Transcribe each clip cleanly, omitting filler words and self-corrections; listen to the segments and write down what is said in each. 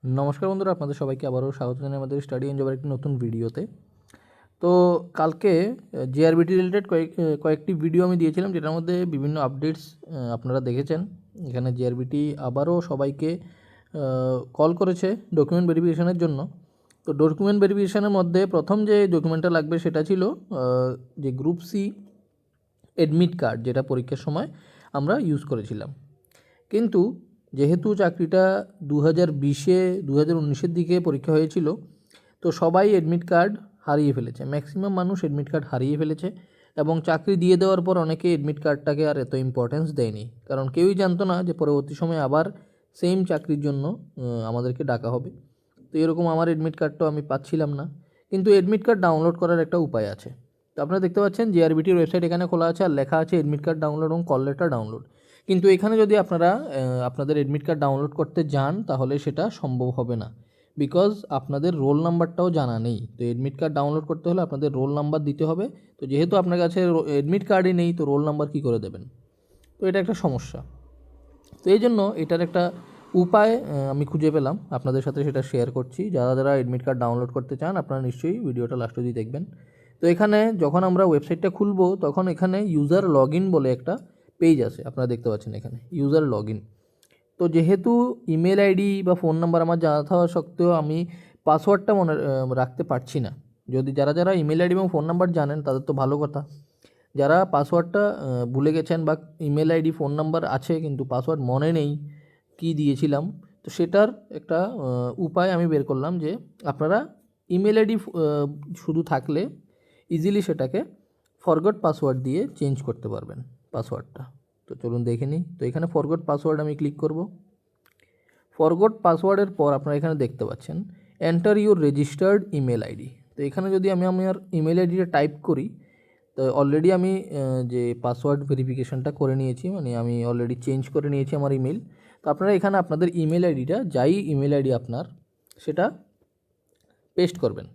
নমস্কার বন্ধুরা, আপনাদের সবাইকে আবারও স্বাগত জানাই আমাদের স্টাডি এন্ড জবের একটি নতুন ভিডিওতে। তো কালকে জেআরবিটি রিলেটেড কয়েকটি ভিডিও আমি দিয়েছিলাম, যেটার মধ্যে বিভিন্ন আপডেটস আপনারা দেখেছেন। এখানে জেআরবিটি আবারও সবাইকে কল করেছে ডকুমেন্ট ভেরিফিকেশনের জন্য। তো ডকুমেন্ট ভেরিফিকেশনের মধ্যে প্রথম যে ডকুমেন্টটা লাগবে সেটা ছিল যে গ্রুপ সি অ্যাডমিট কার্ড, যেটা পরীক্ষার সময় আমরা ইউজ করেছিলাম। কিন্তু যেহেতু চাকরিটা 2020-এ 2019-এর দিকে পরীক্ষা হয়েছিল, তো সবাই অ্যাডমিট কার্ড হারিয়ে ফেলেছে, ম্যাক্সিমাম মানুষ অ্যাডমিট কার্ড হারিয়ে ফেলেছে। এবং চাকরি দিয়ে দেওয়ার পর অনেকে অ্যাডমিট কার্ডটাকে আর এত ইম্পর্টেন্স দেয়নি, কারণ কেউই জানতো না যে পরবর্তী সময়ে আবার সেম চাকরির জন্য আমাদেরকে ডাকা হবে। তো এরকম আমার অ্যাডমিট কার্ডটাও আমি পাচ্ছিলাম না। কিন্তু অ্যাডমিট কার্ড ডাউনলোড করার একটা উপায় আছে। তো আপনারা দেখতে পাচ্ছেন জেআরবিটির ওয়েবসাইট এখানে খোলা আছে, আর লেখা আছে অ্যাডমিট কার্ড ডাউনলোড এবং কল লেটার ডাউনলোড। কিন্তু এখানে যদি আপনারা আপনাদের অ্যাডমিট কার্ড ডাউনলোড করতে যান, তাহলে সেটা সম্ভব হবে না, বিকজ আপনাদের রোল নাম্বারটাও জানা নেই। তো অ্যাডমিট কার্ড ডাউনলোড করতে হলে আপনাদের রোল নাম্বার দিতে হবে। তো যেহেতু আপনার কাছে অ্যাডমিট কার্ডই নেই, তো রোল নাম্বার কী করে দেবেন? তো এটা একটা সমস্যা। তো এই জন্য এটার একটা উপায় আমি খুঁজে পেলাম, আপনাদের সাথে সেটা শেয়ার করছি। যারা যারা অ্যাডমিট কার্ড ডাউনলোড করতে চান, আপনারা নিশ্চয়ই ভিডিওটা লাস্ট অবধি দেখবেন। তো এখানে যখন আমরা ওয়েবসাইটটা খুলবো, তখন এখানে ইউজার লগ ইন বলে একটা পেজ আছে, আপনারা দেখতে পাচ্ছেন এখানে ইউজার লগ ইন। তো যেহেতু ইমেল আইডি বা ফোন নাম্বার আমার জানা থাকা সত্ত্বেও আমি পাসওয়ার্ডটা মনে রাখতে পারছি না। যদি যারা যারা ইমেল আইডি এবং ফোন নাম্বার জানেন, তাদের তো ভালো কথা। যারা পাসওয়ার্ডটা ভুলে গেছেন, বা ইমেল আইডি ফোন নাম্বার আছে কিন্তু পাসওয়ার্ড মনে নেই কি দিয়েছিলাম, তো সেটার একটা উপায় আমি বের করলাম, যে আপনারা ইমেল আইডি শুধু থাকলে ইজিলি সেটাকে ফরগট পাসওয়ার্ড দিয়ে চেঞ্জ করতে পারবেন পাসওয়ার্ডটা। তো চলুন দেখে নিই। তো এখানে ফরগট পাসওয়ার্ড আমি ক্লিক করব। ফরগট পাসওয়ার্ডের পর আপনারা এখানে দেখতে পাচ্ছেন enter your registered email ID. তো এখানে যদি আমি আমার ইমেল আইডিটা টাইপ করি, তো অলরেডি আমি যে পাসওয়ার্ড ভেরিফিকেশনটা করে নিয়েছি, মানে আমি অলরেডি চেঞ্জ করে নিয়েছি আমার ইমেল। তো আপনারা এখানে আপনাদের ইমেল আইডিটা, যাই ইমেল আইডি আপনার, সেটা পেস্ট করবেন।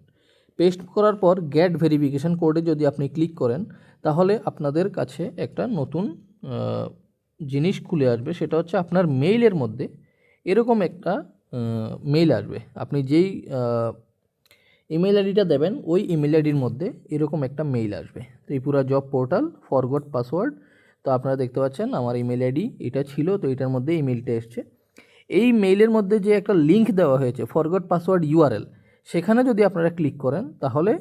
পেস্ট করার পর গেট ভেরিফিকেশন কোডে যদি আপনি ক্লিক করেন, তাহলে আপনাদের কাছে একটা নতুন জিনিস খুলে আসবে। সেটা হচ্ছে আপনার মেইলের মধ্যে এরকম একটা মেইল আসবে। আপনি যেই ইমেল আইডিটা দেবেন, ওই ইমেল আইডির মধ্যে এরকম একটা মেইল আসবে, Tripura job portal forgot password. তো আপনারা দেখতে পাচ্ছেন আমার ইমেল আইডি এটা ছিল, তো এটার মধ্যে ইমেলটা এসছে। এই মেইলের মধ্যে যে একটা লিঙ্ক দেওয়া হয়েছে ফরগট পাসওয়ার্ড ইউআরএল, সেখানে যদি আপনারা ক্লিক করেন, তাহলে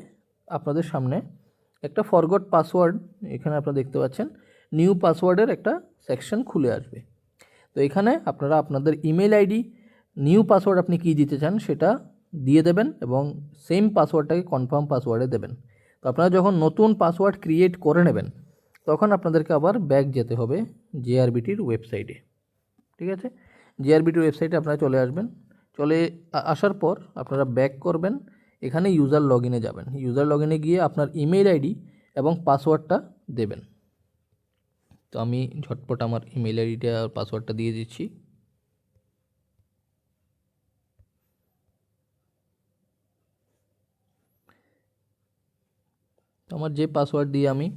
আপনাদের সামনে একটা ফরগট পাসওয়ার্ড, এখানে আপনারা দেখতে পাচ্ছেন নিউ পাসওয়ার্ডের একটা সেকশন খুলে আসবে। তো এখানে আপনারা আপনাদের ইমেল আইডি, নিউ পাসওয়ার্ড আপনি কী দিতে চান সেটা দিয়ে দেবেন, এবং সেম পাসওয়ার্ডটাকে কনফার্ম পাসওয়ার্ডে দেবেন। তো আপনারা যখন নতুন পাসওয়ার্ড ক্রিয়েট করে নেবেন, তখন আপনাদেরকে আবার ব্যাক যেতে হবে জেআরবিটির ওয়েবসাইটে। ঠিক আছে, জেআরবিটির ওয়েবসাইটে আপনারা চলে আসবেন। চলে আসার পর আপনারা ব্যাক করবেন, এখানে ইউজার লগ ইনে যাবেন। ইউজার লগ ইনে গিয়ে আপনার ইমেল আইডি এবং পাসওয়ার্ডটা দেবেন। তো আমি ঝটপট আমার ইমেল আইডিটা আর পাসওয়ার্ডটা দিয়ে দিচ্ছি। তো আমার যে পাসওয়ার্ড দিয়ে আমি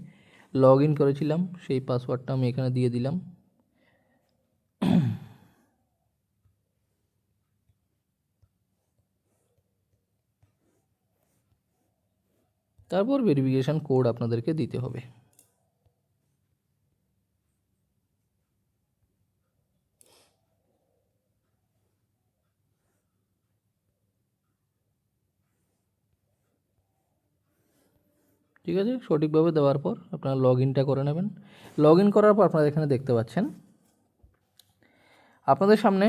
লগ ইন করেছিলাম, সেই পাসওয়ার্ডটা আমি এখানে দিয়ে দিলাম। তারপর ভেরিফিকেশান কোড আপনাদেরকে দিতে হবে। ঠিক আছে, সঠিকভাবে দেওয়ার পর আপনারা লগ ইনটা করে নেবেন। লগ ইন করার পর আপনারা এখানে দেখতে পাচ্ছেন আপনাদের সামনে,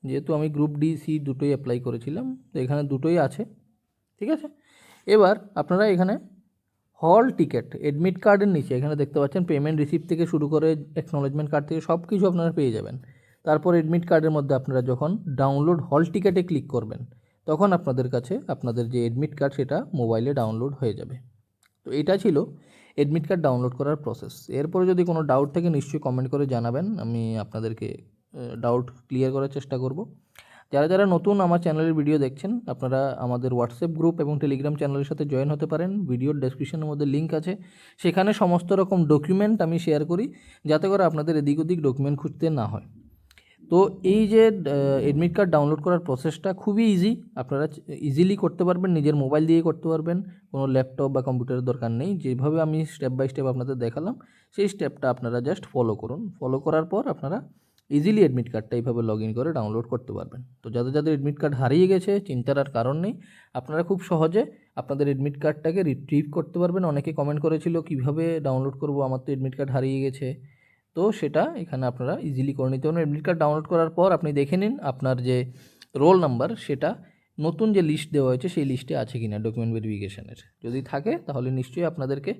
যেহেতু আমি গ্রুপ ডি সি দুটোই অ্যাপ্লাই করেছিলাম, তো এখানে দুটোই আছে। ঠিক আছে, এবার আপনারা এখানে হল টিকিট অ্যাডমিট কার্ডের নিচে এখানে দেখতে পাচ্ছেন পেমেন্ট রিসিপ্ট থেকে শুরু করে অ্যাকনলেজমেন্ট কার্ড থেকে সব কিছু আপনারা পেয়ে যাবেন। তারপর অ্যাডমিট কার্ডের মধ্যে আপনারা যখন ডাউনলোড হল টিকিটে ক্লিক করবেন, তখন আপনাদের কাছে আপনাদের যে অ্যাডমিট কার্ড সেটা মোবাইলে ডাউনলোড হয়ে যাবে। তো এটা ছিল অ্যাডমিট কার্ড ডাউনলোড করার প্রসেস। এরপরে যদি কোনো ডাউট থাকে নিশ্চয়ই কমেন্ট করে জানাবেন, আমি আপনাদেরকে ডাউট ক্লিয়ার করার চেষ্টা করব। যারা যারা নতুন আমার চ্যানেলের ভিডিও দেখছেন, আপনারা আমাদের হোয়াটসঅ্যাপ গ্রুপ এবং টেলিগ্রাম চ্যানেলের সাথে জয়েন হতে পারেন। ভিডিওর ডেসক্রিপশনের মধ্যে লিঙ্ক আছে, সেখানে সমস্ত রকম ডকুমেন্ট আমি শেয়ার করি, যাতে করে আপনাদের এদিক ওদিক ডকুমেন্ট খুঁজতে না হয়। তো এই যে এডমিট কার্ড ডাউনলোড করার প্রসেসটা খুবই ইজি, আপনারা ইজিলি করতে পারবেন, নিজের মোবাইল দিয়ে করতে পারবেন, কোনো ল্যাপটপ বা কম্পিউটারের দরকার নেই। যেভাবে আমি স্টেপ বাই স্টেপ আপনাদের দেখালাম সেই স্টেপটা আপনারা জাস্ট ফলো করুন। ফলো করার পর আপনারা ইজিলি এডমিট কার্ডটা এইভাবে লগ ইন করে ডাউনলোড করতে পারবেন। তো যাদের যাদের এডমিট কার্ড হারিয়ে গেছে চিন্তার আর কারণ নেই, আপনারা খুব সহজে আপনাদের এডমিট কার্ডটাকে রিট্রিভ করতে পারবেন। অনেকে কমেন্ট করেছিল কীভাবে ডাউনলোড করব, আমার তো এডমিট কার্ড হারিয়ে গেছে। তো সেটা এখানে আপনারা ইজিলি করে নিতে পারেন। এডমিট কার্ড ডাউনলোড করার পর আপনি দেখে নিন আপনার যে রোল নাম্বার সেটা নতুন যে লিস্ট দেওয়া হয়েছে সেই লিস্টে আছে কিনা ডকুমেন্ট ভেরিফিকেশানের। যদি থাকে তাহলে নিশ্চয়ই আপনাদেরকে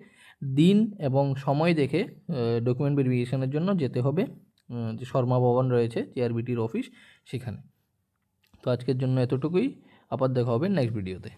দিন এবং সময় দেখে ডকুমেন্ট ভেরিফিকেশানের জন্য যেতে হবে যে শর্মা ভবন রয়েছে জিআরবিটির অফিস সেখানে। তো আজকের জন্য এতটুকুই, আবার দেখা হবে নেক্সট ভিডিওতে।